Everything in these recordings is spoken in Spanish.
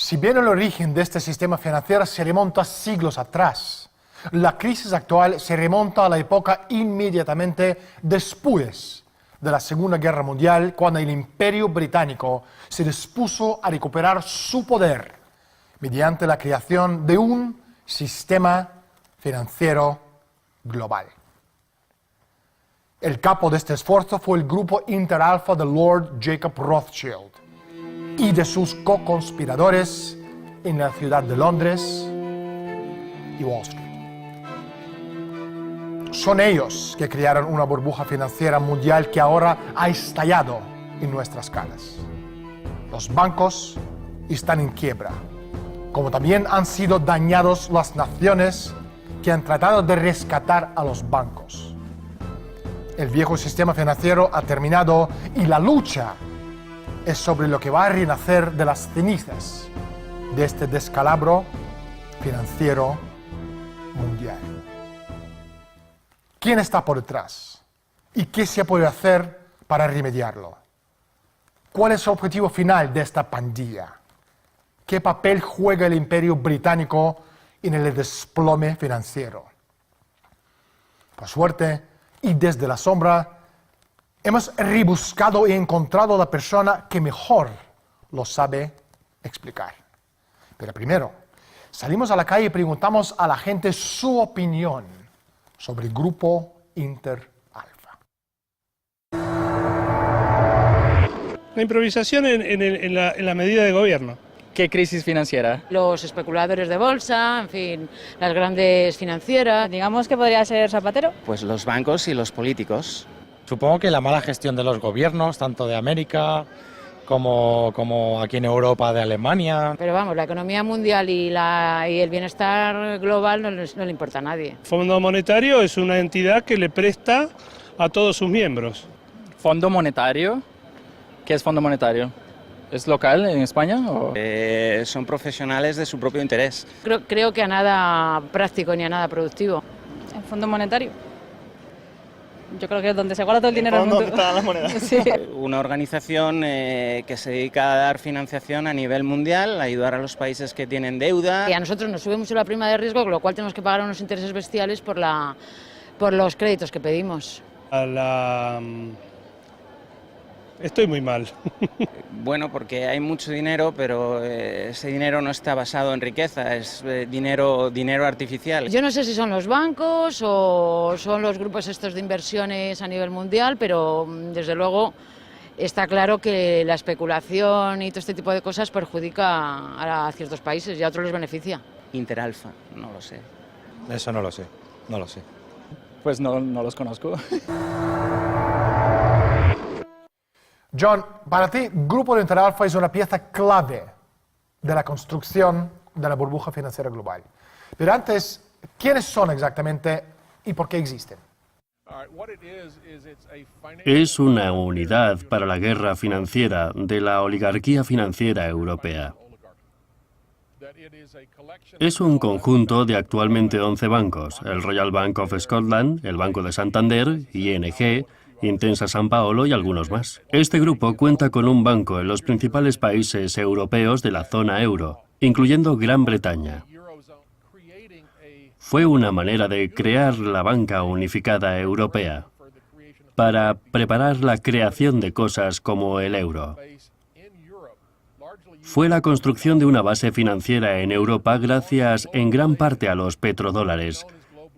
Si bien el origen de este sistema financiero se remonta siglos atrás, la crisis actual se remonta a la época inmediatamente después de la Segunda Guerra Mundial, cuando el Imperio Británico se dispuso a recuperar su poder mediante la creación de un sistema financiero global. El capo de este esfuerzo fue el grupo Interalfa de Lord Jacob Rothschild y de sus co-conspiradores en la ciudad de Londres y Wall Street. Son ellos que crearon una burbuja financiera mundial que ahora ha estallado en nuestras caras. Los bancos están en quiebra, como también han sido dañados las naciones que han tratado de rescatar a los bancos. El viejo sistema financiero ha terminado y la lucha es sobre lo que va a renacer de las cenizas de este descalabro financiero mundial. ¿Quién está por detrás? ¿Y qué se puede hacer para remediarlo? ¿Cuál es el objetivo final de esta pandilla? ¿Qué papel juega el Imperio Británico en el desplome financiero? Por suerte, y desde la sombra, hemos rebuscado y encontrado la persona que mejor lo sabe explicar. Pero primero, salimos a la calle y preguntamos a la gente su opinión sobre el grupo Interalfa. La improvisación en la medida de gobierno. ¿Qué crisis financiera? Los especuladores de bolsa, en fin, las grandes financieras. Digamos que podría ser Zapatero. Pues los bancos y los políticos. Supongo que la mala gestión de los gobiernos, tanto de América como aquí en Europa, de Alemania. Pero vamos, la economía mundial y el bienestar global no le importa a nadie. El Fondo Monetario es una entidad que le presta a todos sus miembros. ¿Fondo Monetario? ¿Qué es Fondo Monetario? ¿Es local en España? ¿O? Son profesionales de su propio interés. Creo que a nada práctico ni a nada productivo. ¿El Fondo Monetario? Yo creo que es donde se guarda todo el dinero del mundo. ¿Dónde están las monedas? Sí. Una organización que se dedica a dar financiación a nivel mundial, a ayudar a los países que tienen deuda. Y a nosotros nos sube mucho la prima de riesgo, con lo cual tenemos que pagar unos intereses bestiales por los créditos que pedimos. Estoy muy mal. Bueno, porque hay mucho dinero, pero ese dinero no está basado en riqueza, es dinero artificial. Yo no sé si son los bancos o son los grupos estos de inversiones a nivel mundial, pero desde luego está claro que la especulación y todo este tipo de cosas perjudica a ciertos países y a otros les beneficia. Interalfa, no lo sé. Eso no lo sé, no lo sé. Pues no los conozco. John, para ti, Grupo de Interalfa es una pieza clave de la construcción de la burbuja financiera global. Pero antes, ¿quiénes son exactamente y por qué existen? Es una unidad para la guerra financiera de la oligarquía financiera europea. Es un conjunto de actualmente 11 bancos, el Royal Bank of Scotland, el Banco de Santander, ING, Intesa Sanpaolo y algunos más. Este grupo cuenta con un banco en los principales países europeos de la zona euro, incluyendo Gran Bretaña. Fue una manera de crear la banca unificada europea para preparar la creación de cosas como el euro. Fue la construcción de una base financiera en Europa gracias en gran parte a los petrodólares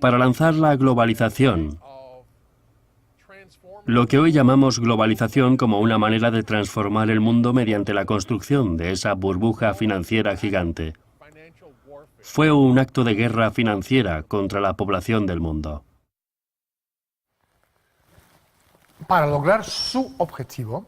para lanzar la globalización, lo que hoy llamamos globalización como una manera de transformar el mundo mediante la construcción de esa burbuja financiera gigante. Fue un acto de guerra financiera contra la población del mundo. Para lograr su objetivo,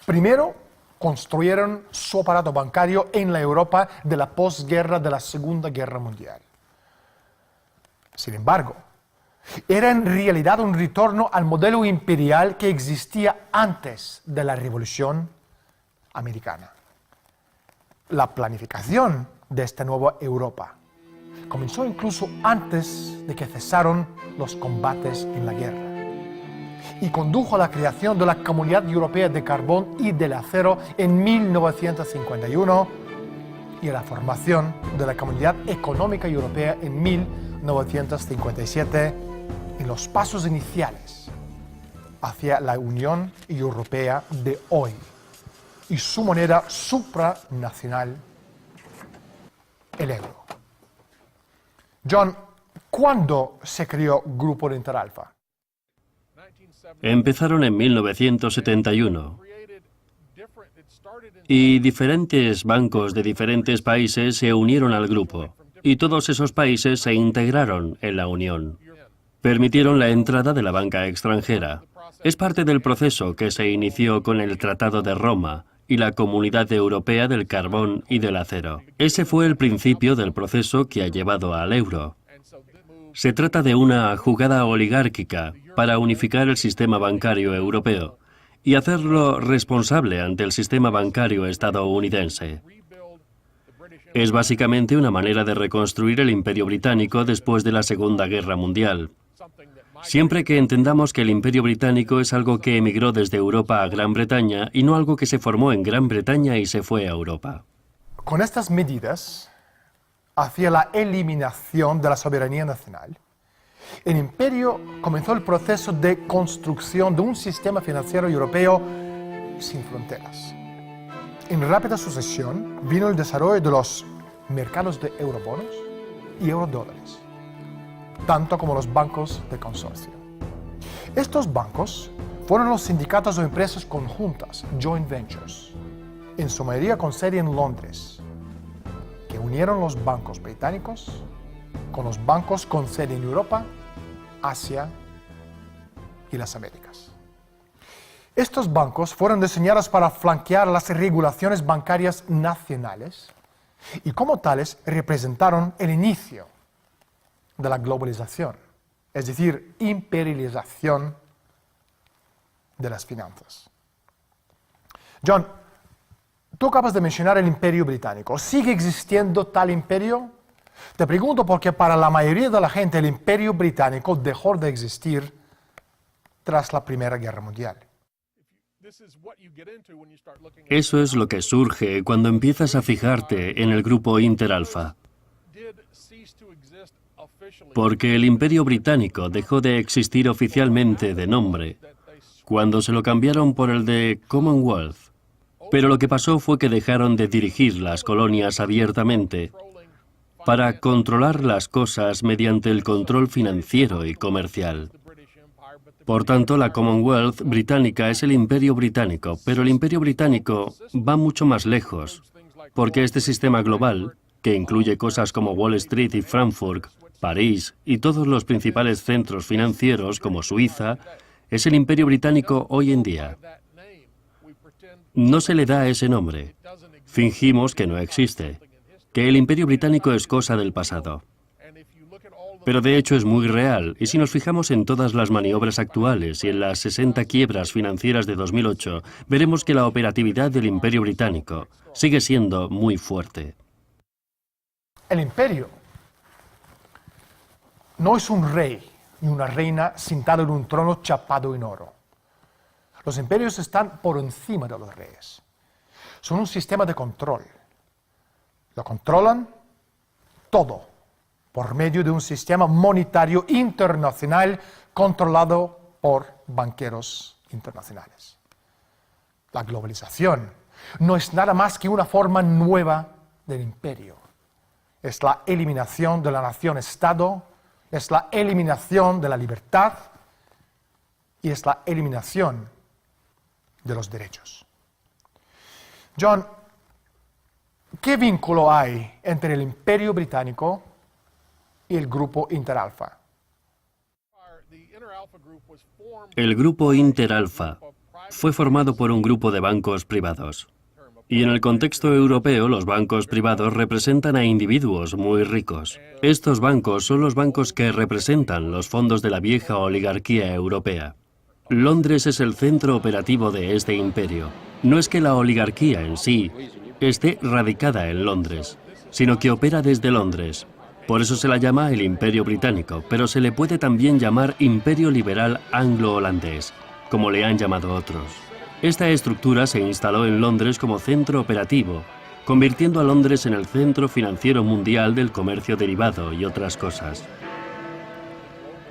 primero construyeron su aparato bancario en la Europa de la posguerra de la Segunda Guerra Mundial. Sin embargo, era en realidad un retorno al modelo imperial que existía antes de la Revolución Americana. La planificación de esta nueva Europa comenzó incluso antes de que cesaron los combates en la guerra y condujo a la creación de la Comunidad Europea de Carbón y del Acero en 1951 y a la formación de la Comunidad Económica Europea en 1957 en los pasos iniciales hacia la Unión Europea de hoy y su moneda supranacional, el euro. John, ¿cuándo se creó Grupo Interalfa? Empezaron en 1971 y diferentes bancos de diferentes países se unieron al grupo y todos esos países se integraron en la Unión. Permitieron la entrada de la banca extranjera. Es parte del proceso que se inició con el Tratado de Roma y la Comunidad Europea del Carbón y del Acero. Ese fue el principio del proceso que ha llevado al euro. Se trata de una jugada oligárquica para unificar el sistema bancario europeo y hacerlo responsable ante el sistema bancario estadounidense. Es básicamente una manera de reconstruir el Imperio Británico después de la Segunda Guerra Mundial. Siempre que entendamos que el Imperio Británico es algo que emigró desde Europa a Gran Bretaña y no algo que se formó en Gran Bretaña y se fue a Europa. Con estas medidas, hacia la eliminación de la soberanía nacional, el imperio comenzó el proceso de construcción de un sistema financiero europeo sin fronteras. En rápida sucesión vino el desarrollo de los mercados de eurobonos y eurodólares, tanto como los bancos de consorcio. Estos bancos fueron los sindicatos o empresas conjuntas, joint ventures, en su mayoría con sede en Londres, que unieron los bancos británicos con los bancos con sede en Europa, Asia y las Américas. Estos bancos fueron diseñados para flanquear las regulaciones bancarias nacionales y como tales representaron el inicio de la globalización, es decir, imperialización de las finanzas. John, tú acabas de mencionar el Imperio Británico. ¿Sigue existiendo tal imperio? Te pregunto porque para la mayoría de la gente el Imperio Británico dejó de existir tras la Primera Guerra Mundial. Eso es lo que surge cuando empiezas a fijarte en el grupo Interalfa. Porque el Imperio Británico dejó de existir oficialmente de nombre cuando se lo cambiaron por el de Commonwealth. Pero lo que pasó fue que dejaron de dirigir las colonias abiertamente para controlar las cosas mediante el control financiero y comercial. Por tanto, la Commonwealth británica es el Imperio Británico, pero el Imperio Británico va mucho más lejos, porque este sistema global, que incluye cosas como Wall Street y Frankfurt, París y todos los principales centros financieros como Suiza, es el Imperio Británico hoy en día. No se le da ese nombre. Fingimos que no existe, que el Imperio Británico es cosa del pasado. Pero de hecho es muy real, y si nos fijamos en todas las maniobras actuales y en las 60 quiebras financieras de 2008, veremos que la operatividad del Imperio Británico sigue siendo muy fuerte. El imperio no es un rey ni una reina sentado en un trono chapado en oro. Los imperios están por encima de los reyes. Son un sistema de control. Lo controlan todo por medio de un sistema monetario internacional controlado por banqueros internacionales. La globalización no es nada más que una forma nueva del imperio. Es la eliminación de la nación-estado, es la eliminación de la libertad y es la eliminación de los derechos. John, ¿qué vínculo hay entre el Imperio Británico y el Grupo Interalfa? El Grupo Interalfa fue formado por un grupo de bancos privados. Y en el contexto europeo, los bancos privados representan a individuos muy ricos. Estos bancos son los bancos que representan los fondos de la vieja oligarquía europea. Londres es el centro operativo de este imperio. No es que la oligarquía en sí esté radicada en Londres, sino que opera desde Londres. Por eso se la llama el Imperio Británico, pero se le puede también llamar Imperio Liberal Anglo-Holandés, como le han llamado otros. Esta estructura se instaló en Londres como centro operativo convirtiendo a Londres en el centro financiero mundial del comercio derivado y otras cosas.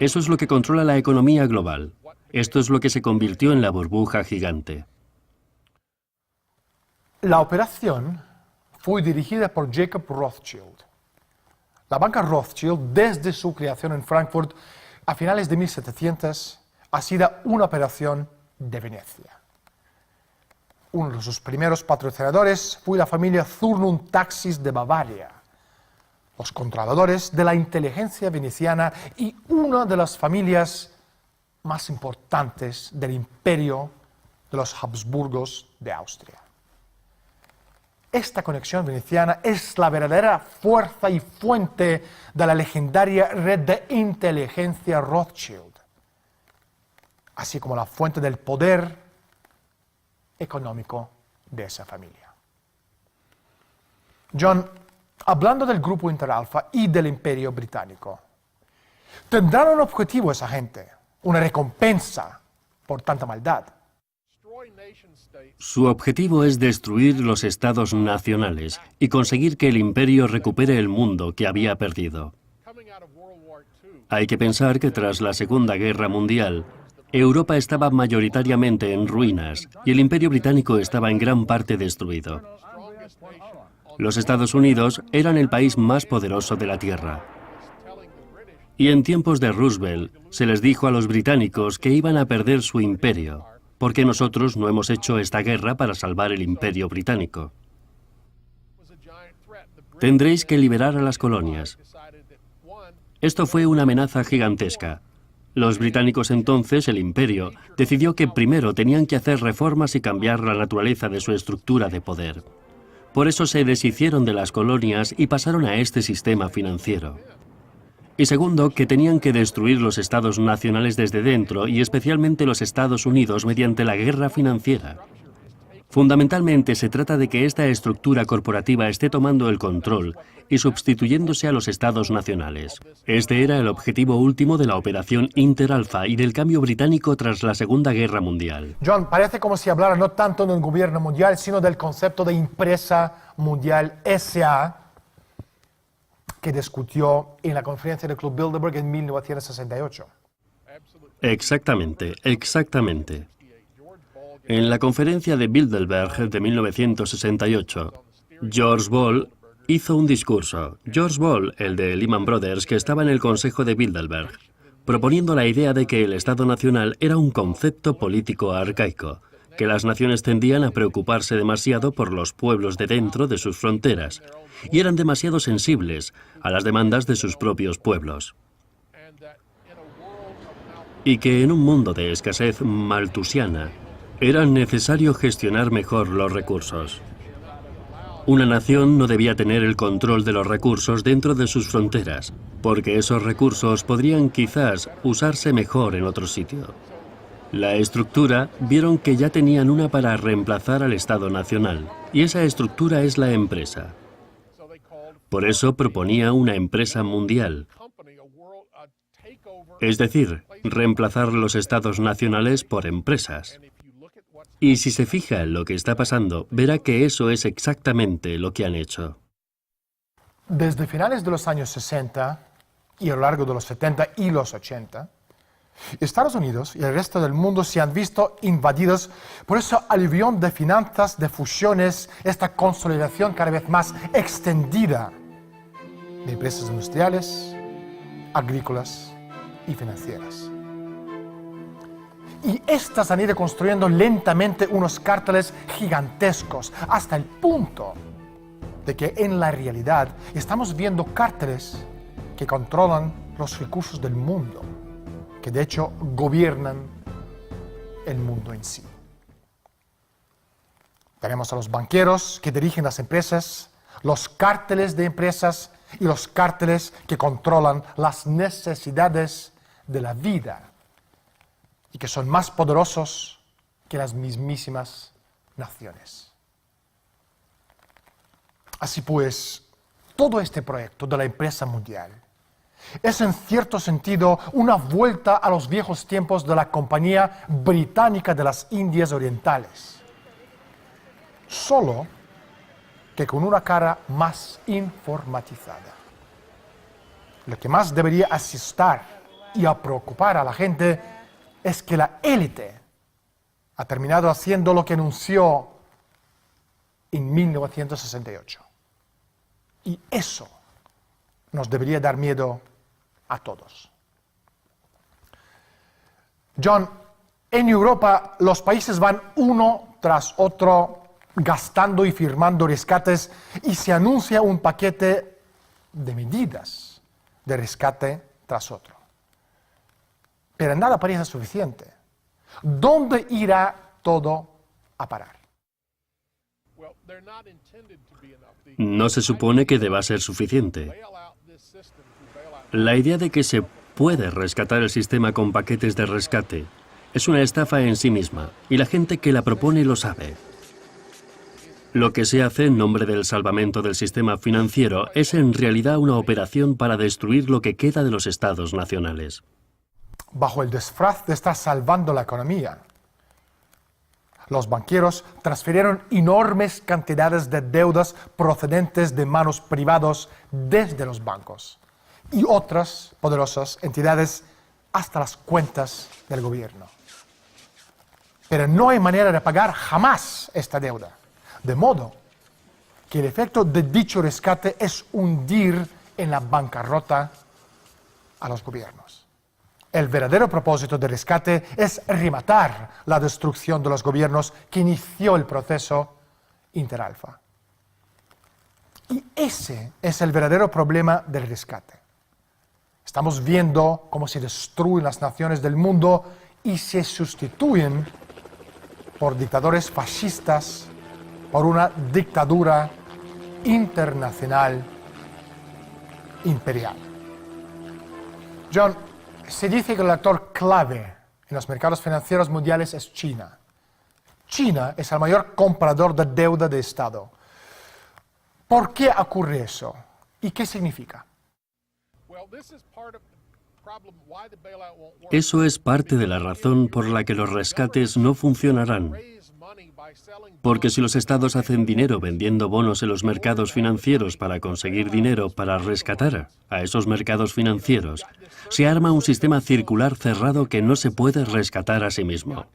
Eso es lo que controla la economía global. Esto es lo que se convirtió en la burbuja gigante. La operación fue dirigida por Jacob Rothschild. La banca Rothschild, desde su creación en Frankfurt a finales de 1700, ha sido una operación de Venecia. Uno de sus primeros patrocinadores fue la familia Zurnund Taxis de Bavaria, los controladores de la inteligencia veneciana y una de las familias más importantes del imperio de los Habsburgos de Austria. Esta conexión veneciana es la verdadera fuerza y fuente de la legendaria red de inteligencia Rothschild, así como la fuente del poder económico de esa familia. John, hablando del grupo Interalfa y del Imperio Británico, ¿tendrán un objetivo esa gente? ¿Una recompensa por tanta maldad? Su objetivo es destruir los estados nacionales y conseguir que el imperio recupere el mundo que había perdido. Hay que pensar que tras la Segunda Guerra Mundial, Europa estaba mayoritariamente en ruinas y el Imperio Británico estaba en gran parte destruido. Los Estados Unidos eran el país más poderoso de la Tierra. Y en tiempos de Roosevelt se les dijo a los británicos que iban a perder su imperio, porque nosotros no hemos hecho esta guerra para salvar el Imperio Británico. Tendréis que liberar a las colonias. Esto fue una amenaza gigantesca. Los británicos entonces, el imperio, decidió que primero tenían que hacer reformas y cambiar la naturaleza de su estructura de poder. Por eso se deshicieron de las colonias y pasaron a este sistema financiero. Y segundo, que tenían que destruir los estados nacionales desde dentro y especialmente los Estados Unidos mediante la guerra financiera. Fundamentalmente se trata de que esta estructura corporativa esté tomando el control y sustituyéndose a los estados nacionales. Este era el objetivo último de la operación Interalfa y del cambio británico tras la Segunda Guerra Mundial. John, parece como si hablara no tanto del gobierno mundial, sino del concepto de empresa mundial SA, que discutió en la conferencia del Club Bilderberg en 1968. Exactamente, exactamente. En la conferencia de Bilderberg de 1968, George Ball hizo un discurso. George Ball, el de Lehman Brothers, que estaba en el Consejo de Bilderberg, proponiendo la idea de que el Estado Nacional era un concepto político arcaico, que las naciones tendían a preocuparse demasiado por los pueblos de dentro de sus fronteras y eran demasiado sensibles a las demandas de sus propios pueblos. Y que en un mundo de escasez maltusiana, era necesario gestionar mejor los recursos. Una nación no debía tener el control de los recursos dentro de sus fronteras, porque esos recursos podrían quizás usarse mejor en otro sitio. La estructura vieron que ya tenían una para reemplazar al Estado Nacional, y esa estructura es la empresa. Por eso proponía una empresa mundial. Es decir, reemplazar los estados nacionales por empresas. Y si se fija en lo que está pasando, verá que eso es exactamente lo que han hecho. Desde finales de los años 60 y a lo largo de los 70 y los 80, Estados Unidos y el resto del mundo se han visto invadidos por ese aluvión de finanzas, de fusiones, esta consolidación cada vez más extendida de empresas industriales, agrícolas y financieras. Y estas han ido construyendo lentamente unos cárteles gigantescos, hasta el punto de que en la realidad estamos viendo cárteles que controlan los recursos del mundo, que de hecho gobiernan el mundo en sí. Tenemos a los banqueros que dirigen las empresas, los cárteles de empresas y los cárteles que controlan las necesidades de la vida y que son más poderosos que las mismísimas naciones. Así pues, todo este proyecto de la empresa mundial es en cierto sentido una vuelta a los viejos tiempos de la Compañía Británica de las Indias Orientales. Solo que con una cara más informatizada. Lo que más debería asustar y a preocupar a la gente es que la élite ha terminado haciendo lo que anunció en 1968. Y eso nos debería dar miedo a todos. John, en Europa los países van uno tras otro gastando y firmando rescates y se anuncia un paquete de medidas de rescate tras otro. Pero nada parece suficiente. ¿Dónde irá todo a parar? No se supone que deba ser suficiente. La idea de que se puede rescatar el sistema con paquetes de rescate es una estafa en sí misma, y la gente que la propone lo sabe. Lo que se hace en nombre del salvamento del sistema financiero es en realidad una operación para destruir lo que queda de los estados nacionales. Bajo el disfraz de estar salvando la economía, los banqueros transfirieron enormes cantidades de deudas procedentes de manos privadas desde los bancos y otras poderosas entidades hasta las cuentas del gobierno. Pero no hay manera de pagar jamás esta deuda, de modo que el efecto de dicho rescate es hundir en la bancarrota a los gobiernos. El verdadero propósito del rescate es rematar la destrucción de los gobiernos que inició el proceso Interalfa. Y ese es el verdadero problema del rescate. Estamos viendo cómo se destruyen las naciones del mundo y se sustituyen por dictadores fascistas, por una dictadura internacional imperial. John, se dice que el actor clave en los mercados financieros mundiales es China. China es el mayor comprador de deuda de Estado. ¿Por qué ocurre eso? ¿Y qué significa? Eso es parte de la razón por la que los rescates no funcionarán. Porque si los estados hacen dinero vendiendo bonos en los mercados financieros para conseguir dinero para rescatar a esos mercados financieros, se arma un sistema circular cerrado que no se puede rescatar a sí mismo.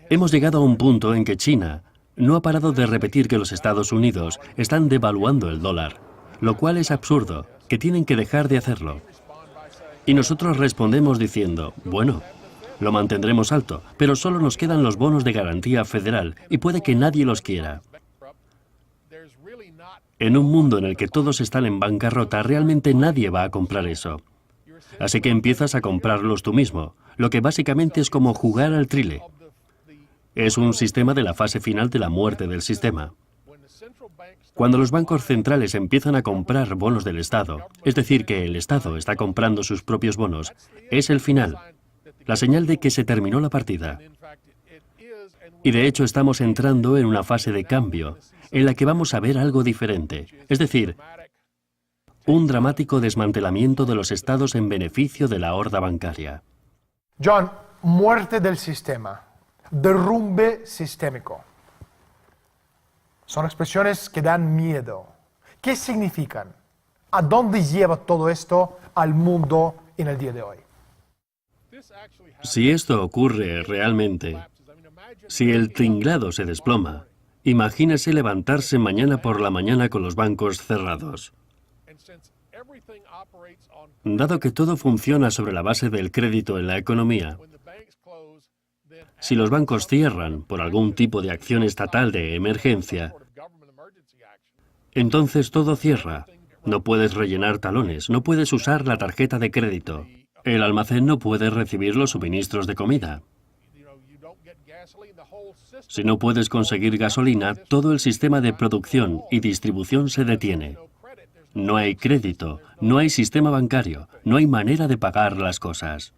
Hemos llegado a un punto en que China no ha parado de repetir que los Estados Unidos están devaluando el dólar, lo cual es absurdo, que tienen que dejar de hacerlo. Y nosotros respondemos diciendo, bueno, lo mantendremos alto, pero solo nos quedan los bonos de garantía federal y puede que nadie los quiera. En un mundo en el que todos están en bancarrota, realmente nadie va a comprar eso. Así que empiezas a comprarlos tú mismo, lo que básicamente es como jugar al trile. Es un sistema de la fase final de la muerte del sistema. Cuando los bancos centrales empiezan a comprar bonos del Estado, es decir, que el Estado está comprando sus propios bonos, es el final. La señal de que se terminó la partida. Y de hecho estamos entrando en una fase de cambio, en la que vamos a ver algo diferente. Es decir, un dramático desmantelamiento de los estados en beneficio de la horda bancaria. John, muerte del sistema, derrumbe sistémico. Son expresiones que dan miedo. ¿Qué significan? ¿A dónde lleva todo esto al mundo en el día de hoy? Si esto ocurre realmente, si el tinglado se desploma, imagínese levantarse mañana por la mañana con los bancos cerrados. Dado que todo funciona sobre la base del crédito en la economía, si los bancos cierran por algún tipo de acción estatal de emergencia, entonces todo cierra. No puedes rellenar talones, no puedes usar la tarjeta de crédito. El almacén no puede recibir los suministros de comida. Si no puedes conseguir gasolina, todo el sistema de producción y distribución se detiene. No hay crédito, no hay sistema bancario, no hay manera de pagar las cosas.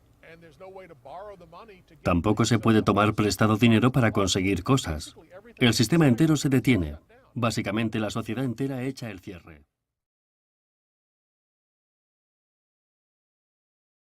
Tampoco se puede tomar prestado dinero para conseguir cosas. El sistema entero se detiene. Básicamente la sociedad entera echa el cierre.